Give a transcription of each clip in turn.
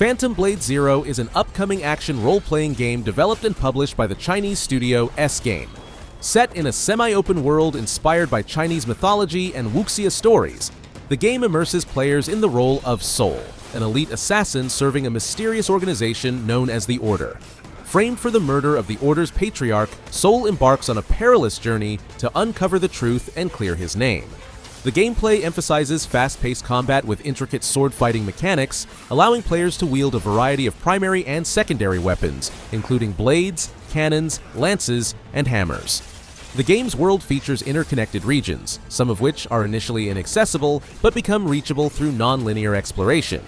Phantom Blade Zero is an upcoming action role-playing game developed and published by the Chinese studio S-Game. Set in a semi-open world inspired by Chinese mythology and wuxia stories, the game immerses players in the role of Soul, an elite assassin serving a mysterious organization known as the Order. Framed for the murder of the Order's patriarch, Soul embarks on a perilous journey to uncover the truth and clear his name. The gameplay emphasizes fast-paced combat with intricate sword-fighting mechanics, allowing players to wield a variety of primary and secondary weapons, including blades, cannons, lances, and hammers. The game's world features interconnected regions, some of which are initially inaccessible but become reachable through non-linear exploration.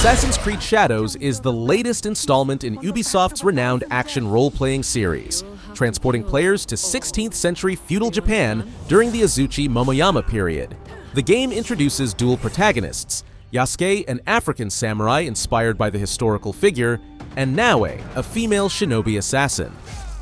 Assassin's Creed Shadows is the latest installment in Ubisoft's renowned action role-playing series, transporting players to 16th century feudal Japan during the Azuchi Momoyama period. The game introduces dual protagonists, Yasuke, an African samurai inspired by the historical figure, and Naoe, a female shinobi assassin.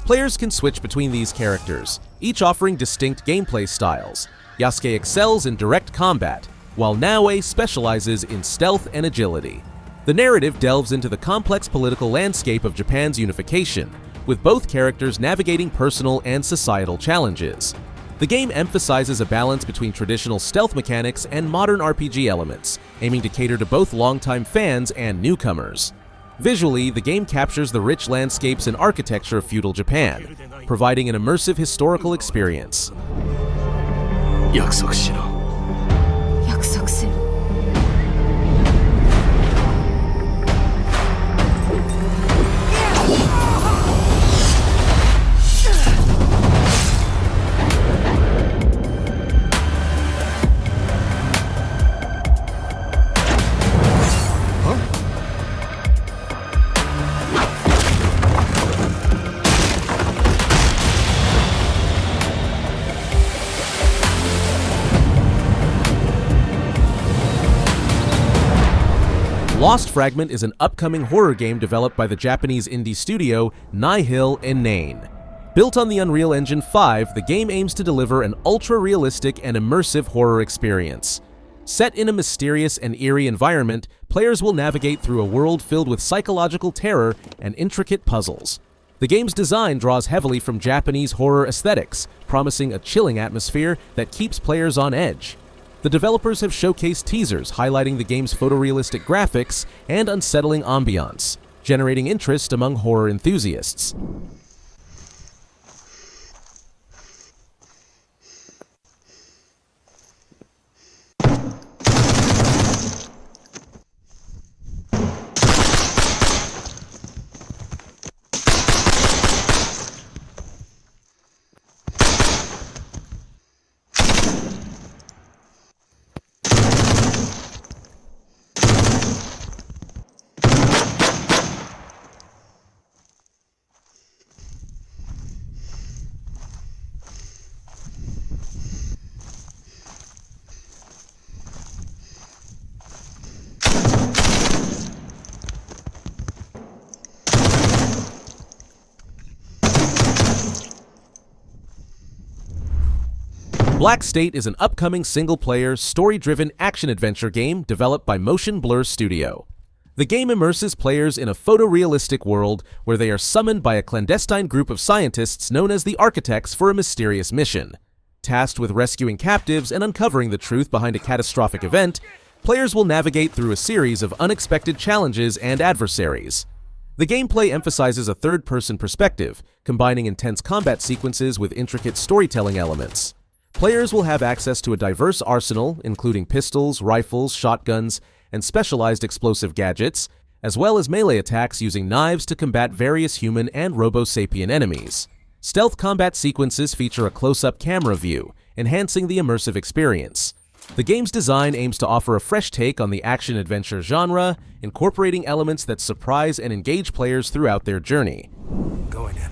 Players can switch between these characters, each offering distinct gameplay styles. Yasuke excels in direct combat, while Naoe specializes in stealth and agility. The narrative delves into the complex political landscape of Japan's unification, with both characters navigating personal and societal challenges. The game emphasizes a balance between traditional stealth mechanics and modern RPG elements, aiming to cater to both longtime fans and newcomers. Visually, the game captures the rich landscapes and architecture of feudal Japan, providing an immersive historical experience. 約束しろ。約束する。 Lost Fragment is an upcoming horror game developed by the Japanese indie studio Nihil Inane. Built on the Unreal Engine 5, the game aims to deliver an ultra-realistic and immersive horror experience. Set in a mysterious and eerie environment, players will navigate through a world filled with psychological terror and intricate puzzles. The game's design draws heavily from Japanese horror aesthetics, promising a chilling atmosphere that keeps players on edge. The developers have showcased teasers highlighting the game's photorealistic graphics and unsettling ambiance, generating interest among horror enthusiasts. Black State is an upcoming single-player, story-driven action-adventure game developed by Motion Blur Studio. The game immerses players in a photorealistic world where they are summoned by a clandestine group of scientists known as the Architects for a mysterious mission. Tasked with rescuing captives and uncovering the truth behind a catastrophic event, players will navigate through a series of unexpected challenges and adversaries. The gameplay emphasizes a third-person perspective, combining intense combat sequences with intricate storytelling elements. Players will have access to a diverse arsenal, including pistols, rifles, shotguns, and specialized explosive gadgets, as well as melee attacks using knives to combat various human and robo-sapien enemies. Stealth combat sequences feature a close-up camera view, enhancing the immersive experience. The game's design aims to offer a fresh take on the action-adventure genre, incorporating elements that surprise and engage players throughout their journey. Going in.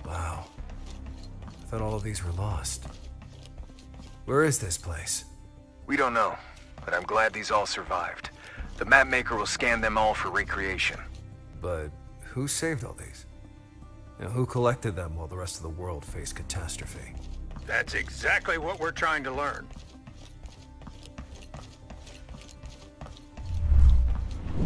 Wow. I thought all of these were lost. Where is this place? We don't know, but I'm glad these all survived. The map maker will scan them all for recreation. But who saved all these? Who collected them while the rest of the world faced catastrophe? That's exactly what we're trying to learn.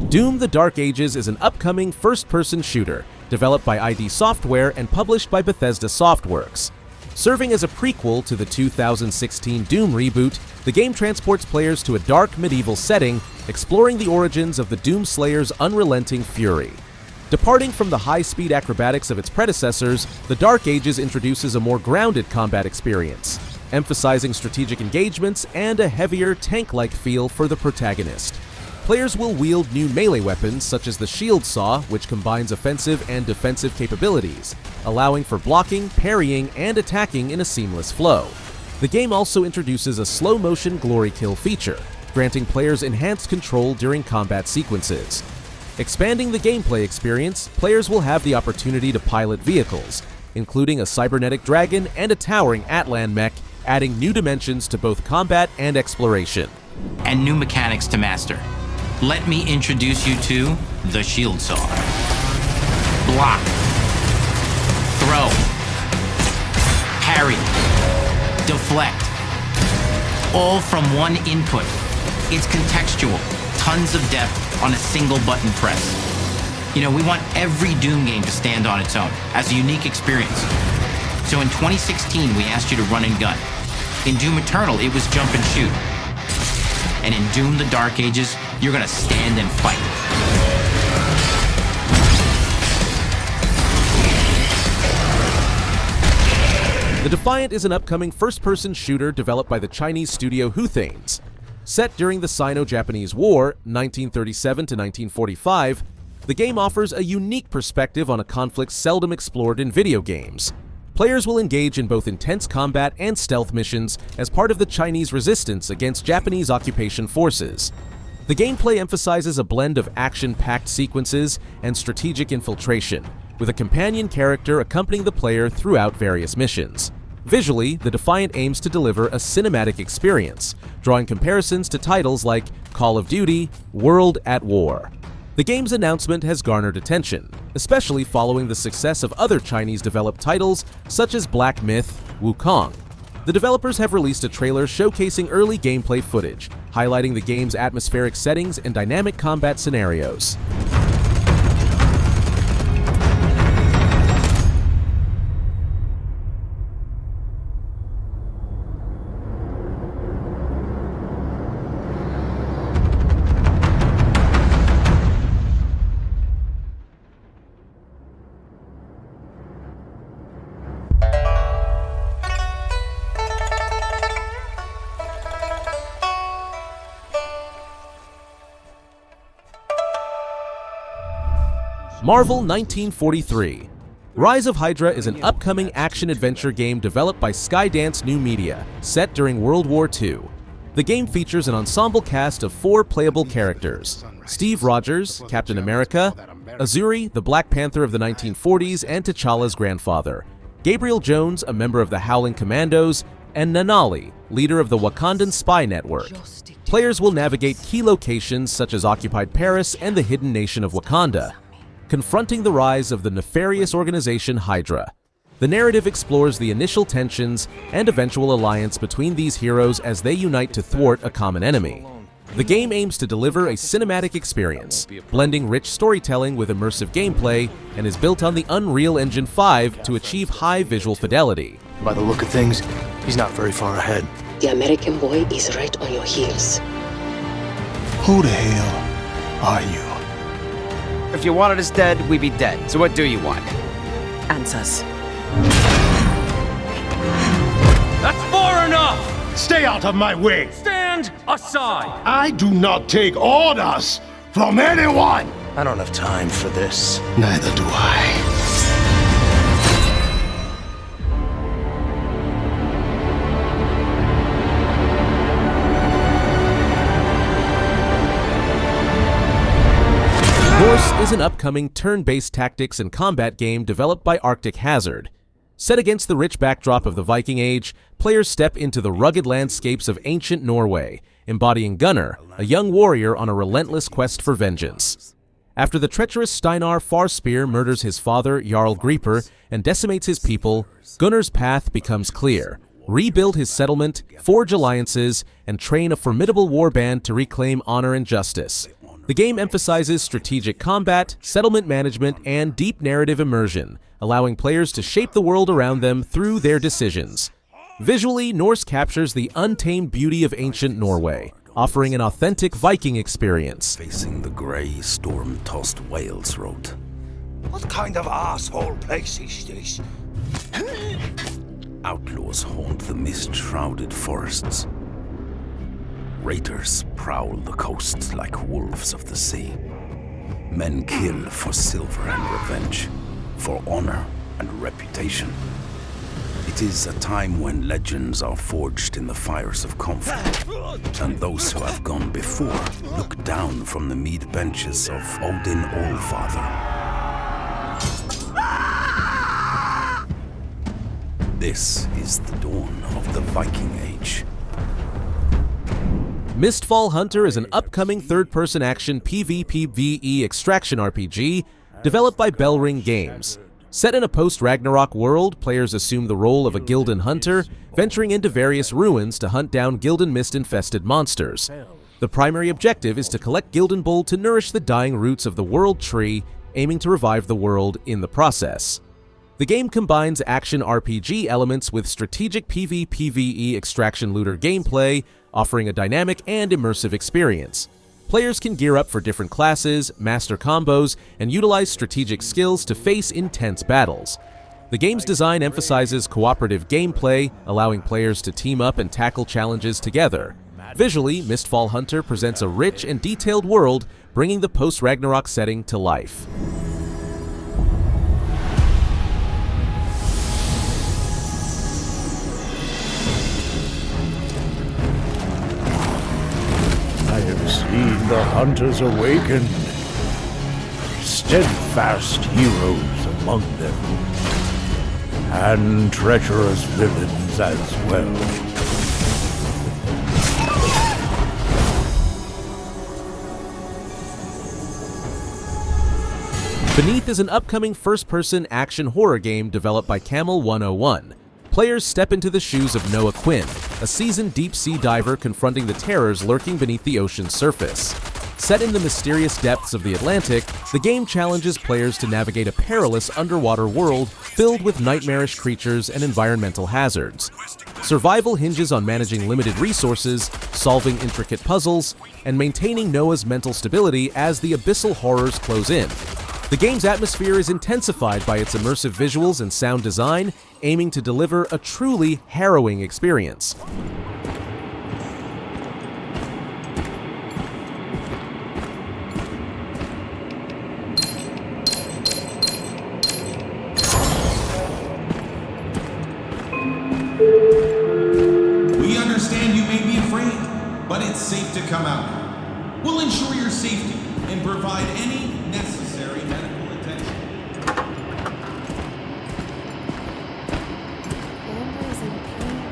Doom: The Dark Ages is an upcoming first-person shooter, developed by ID Software and published by Bethesda Softworks. Serving as a prequel to the 2016 Doom reboot, the game transports players to a dark medieval setting, exploring the origins of the Doom Slayer's unrelenting fury. Departing from the high-speed acrobatics of its predecessors, The Dark Ages introduces a more grounded combat experience, emphasizing strategic engagements and a heavier, tank-like feel for the protagonist. Players will wield new melee weapons such as the Shield Saw, which combines offensive and defensive capabilities, allowing for blocking, parrying, and attacking in a seamless flow. The game also introduces a slow-motion glory kill feature, granting players enhanced control during combat sequences. Expanding the gameplay experience, players will have the opportunity to pilot vehicles, including a cybernetic dragon and a towering Atlan mech, adding new dimensions to both combat and exploration. And new mechanics to master. Let me introduce you to the Shield Saw. Block. Throw. Parry. Deflect. All from one input. It's contextual, tons of depth on a single button press. We want every Doom game to stand on its own, as a unique experience. So in 2016, we asked you to run and gun. In Doom Eternal, it was jump and shoot. And in Doom: The Dark Ages, you're gonna stand and fight. The Defiant is an upcoming first-person shooter developed by the Chinese studio Huthanes. Set during the Sino-Japanese War, 1937 to 1945, the game offers a unique perspective on a conflict seldom explored in video games. Players will engage in both intense combat and stealth missions as part of the Chinese resistance against Japanese occupation forces. The gameplay emphasizes a blend of action-packed sequences and strategic infiltration, with a companion character accompanying the player throughout various missions. Visually, the Defiant aims to deliver a cinematic experience, drawing comparisons to titles like Call of Duty, World at War. The game's announcement has garnered attention, especially following the success of other Chinese-developed titles such as Black Myth, Wukong. The developers have released a trailer showcasing early gameplay footage, highlighting the game's atmospheric settings and dynamic combat scenarios. Marvel 1943. Rise of Hydra is an upcoming action-adventure game developed by Skydance New Media, set during World War II. The game features an ensemble cast of 4 playable characters: Steve Rogers, Captain America; Azuri, the Black Panther of the 1940s and T'Challa's grandfather; Gabriel Jones, a member of the Howling Commandos; and Nanali, leader of the Wakandan spy network. Players will navigate key locations such as occupied Paris and the hidden nation of Wakanda, confronting the rise of the nefarious organization Hydra. The narrative explores the initial tensions and eventual alliance between these heroes as they unite to thwart a common enemy. The game aims to deliver a cinematic experience, blending rich storytelling with immersive gameplay, and is built on the Unreal Engine 5 to achieve high visual fidelity. By the look of things, he's not very far ahead. The American boy is right on your heels. Who the hell are you? If you wanted us dead, we'd be dead. So what do you want? Answers. That's far enough! Stay out of my way! Stand aside! I do not take orders from anyone! I don't have time for this. Neither do I. Norse is an upcoming turn-based tactics and combat game developed by Arctic Hazard. Set against the rich backdrop of the Viking Age, players step into the rugged landscapes of ancient Norway, embodying Gunnar, a young warrior on a relentless quest for vengeance. After the treacherous Steinar Farspear murders his father, Jarl Grieper, and decimates his people, Gunnar's path becomes clear: rebuild his settlement, forge alliances, and train a formidable warband to reclaim honor and justice. The game emphasizes strategic combat, settlement management, and deep narrative immersion, allowing players to shape the world around them through their decisions. Visually, Norse captures the untamed beauty of ancient Norway, offering an authentic Viking experience. Facing the grey, storm-tossed Wales road. What kind of asshole place is this? Outlaws haunt the mist-shrouded forests. Raiders prowl the coasts like wolves of the sea. Men kill for silver and revenge, for honor and reputation. It is a time when legends are forged in the fires of conflict, and those who have gone before look down from the mead benches of Odin Allfather. This is the dawn of the Viking Age. Mistfall Hunter is an upcoming third-person action PvPvE extraction RPG developed by Bellring Games. Set in a post-Ragnarok world, players assume the role of a Gildan hunter, venturing into various ruins to hunt down Gildan mist-infested monsters. The primary objective is to collect Gildan Bull to nourish the dying roots of the World Tree, aiming to revive the world in the process. The game combines action RPG elements with strategic PvPvE extraction looter gameplay, offering a dynamic and immersive experience. Players can gear up for different classes, master combos, and utilize strategic skills to face intense battles. The game's design emphasizes cooperative gameplay, allowing players to team up and tackle challenges together. Visually, Mistfall Hunter presents a rich and detailed world, bringing the post-Ragnarok setting to life. I have seen the hunters awakened, steadfast heroes among them, and treacherous villains as well. Beneath is an upcoming first-person action horror game developed by Camel 101. Players step into the shoes of Noah Quinn, a seasoned deep-sea diver confronting the terrors lurking beneath the ocean's surface. Set in the mysterious depths of the Atlantic, the game challenges players to navigate a perilous underwater world filled with nightmarish creatures and environmental hazards. Survival hinges on managing limited resources, solving intricate puzzles, and maintaining Noah's mental stability as the abyssal horrors close in. The game's atmosphere is intensified by its immersive visuals and sound design, aiming to deliver a truly harrowing experience. We understand you may be afraid, but it's safe to come out now. We'll ensure your safety and provide any necessary medical attention. Amber's in pain.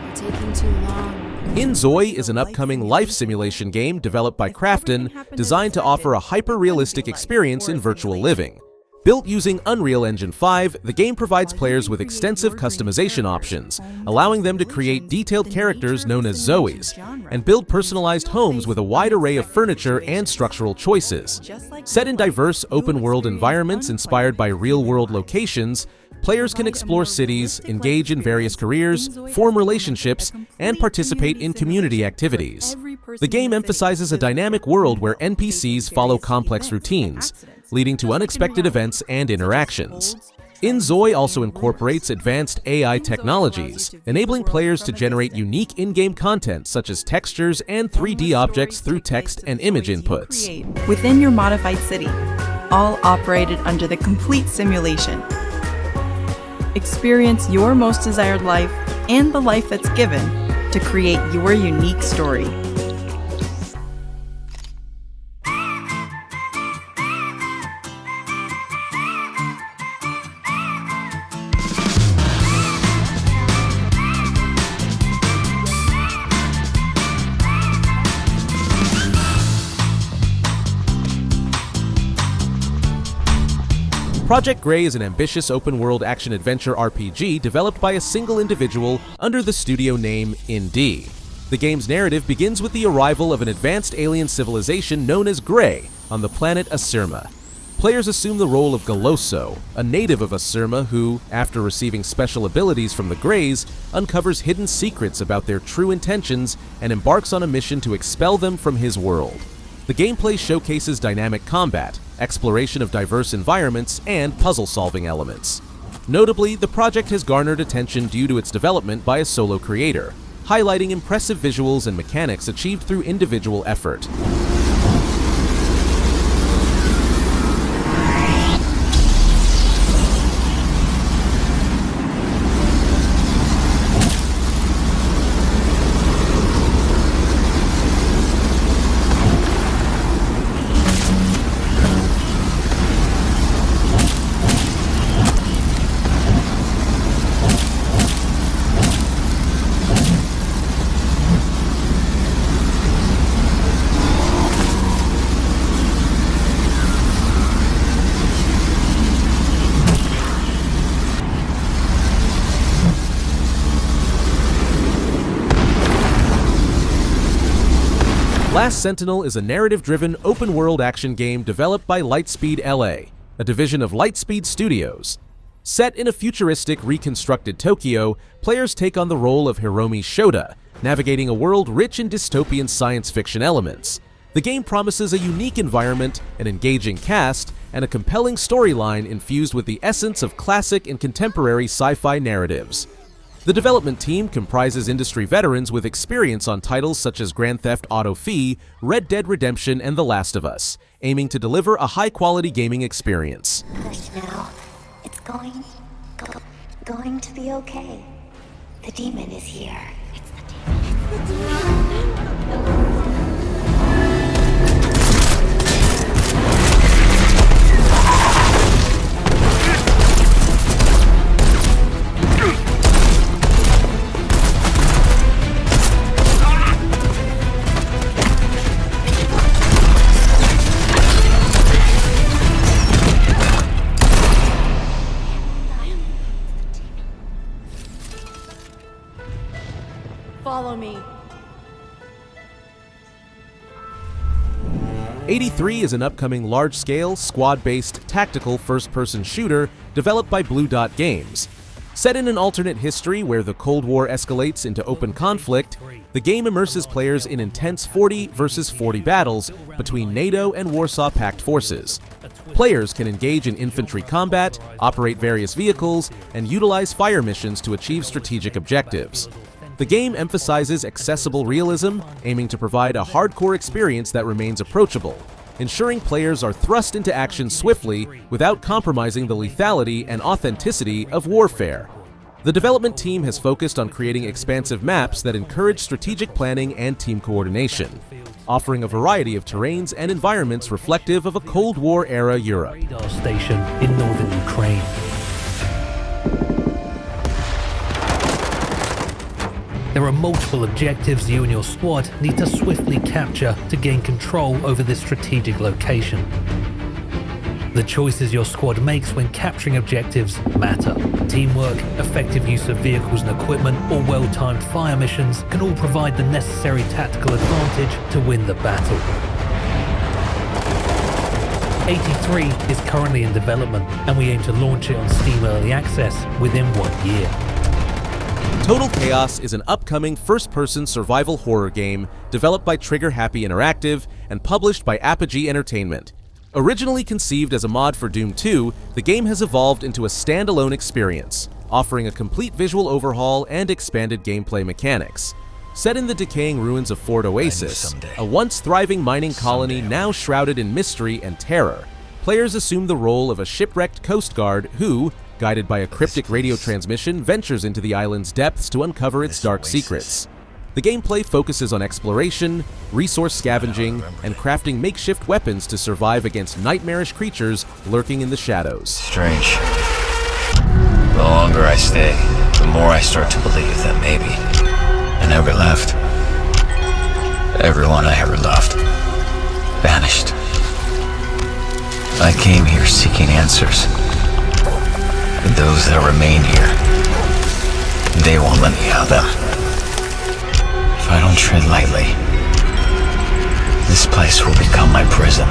You're taking too long. Inzoi is an upcoming life simulation game developed by Krafton, designed to offer a hyper-realistic experience in virtual living. Built using Unreal Engine 5, the game provides players with extensive customization options, allowing them to create detailed characters known as Zoes, and build personalized homes with a wide array of furniture and structural choices. Set in diverse open-world environments inspired by real-world locations, players can explore cities, engage in various careers, form relationships, and participate in community activities. The game emphasizes a dynamic world where NPCs follow complex routines, leading to unexpected events and interactions. Inzoi also incorporates advanced AI technologies, enabling players to generate unique in-game content such as textures and 3D objects through text and image inputs. Within your modified city, all operated under the complete simulation. Experience your most desired life and the life that's given to create your unique story. Project Gray is an ambitious open-world action-adventure RPG developed by a single individual under the studio name Inzoi. The game's narrative begins with the arrival of an advanced alien civilization known as Gray on the planet Asirma. Players assume the role of Galoso, a native of Asirma who, after receiving special abilities from the Greys, uncovers hidden secrets about their true intentions and embarks on a mission to expel them from his world. The gameplay showcases dynamic combat, exploration of diverse environments, and puzzle-solving elements. Notably, the project has garnered attention due to its development by a solo creator, highlighting impressive visuals and mechanics achieved through individual effort. Last Sentinel is a narrative-driven, open-world action game developed by Lightspeed LA, a division of Lightspeed Studios. Set in a futuristic, reconstructed Tokyo, players take on the role of Hiromi Shota, navigating a world rich in dystopian science fiction elements. The game promises a unique environment, an engaging cast, and a compelling storyline infused with the essence of classic and contemporary sci-fi narratives. The development team comprises industry veterans with experience on titles such as Grand Theft Auto V, Red Dead Redemption, and The Last of Us, aiming to deliver a high-quality gaming experience. Hush now. It's going to be okay. The demon is here. It's the demon. Follow me. 83 is an upcoming large-scale, squad-based, tactical first-person shooter developed by Blue Dot Games. Set in an alternate history where the Cold War escalates into open conflict, the game immerses players in intense 40 versus 40 battles between NATO and Warsaw Pact forces. Players can engage in infantry combat, operate various vehicles, and utilize fire missions to achieve strategic objectives. The game emphasizes accessible realism, aiming to provide a hardcore experience that remains approachable, ensuring players are thrust into action swiftly without compromising the lethality and authenticity of warfare. The development team has focused on creating expansive maps that encourage strategic planning and team coordination, offering a variety of terrains and environments reflective of a Cold War-era Europe. Radar station in northern Ukraine. There are multiple objectives you and your squad need to swiftly capture to gain control over this strategic location. The choices your squad makes when capturing objectives matter. Teamwork, effective use of vehicles and equipment, or well-timed fire missions can all provide the necessary tactical advantage to win the battle. 83 is currently in development, and we aim to launch it on Steam Early Access within 1 year. Total Chaos is an upcoming first-person survival horror game developed by Trigger Happy Interactive and published by Apogee Entertainment. Originally conceived as a mod for Doom 2, the game has evolved into a standalone experience, offering a complete visual overhaul and expanded gameplay mechanics. Set in the decaying ruins of Fort Oasis, a once thriving mining colony now shrouded in mystery and terror, players assume the role of a shipwrecked coast guard who, guided by a cryptic radio transmission, ventures into the island's depths to uncover its dark secrets. The gameplay focuses on exploration, resource scavenging, and crafting makeshift weapons to survive against nightmarish creatures lurking in the shadows. Strange. The longer I stay, the more I start to believe that maybe I never left. Everyone I ever loved vanished. I came here seeking answers. But those that remain here, they won't let me have them. If I don't tread lightly, this place will become my prison.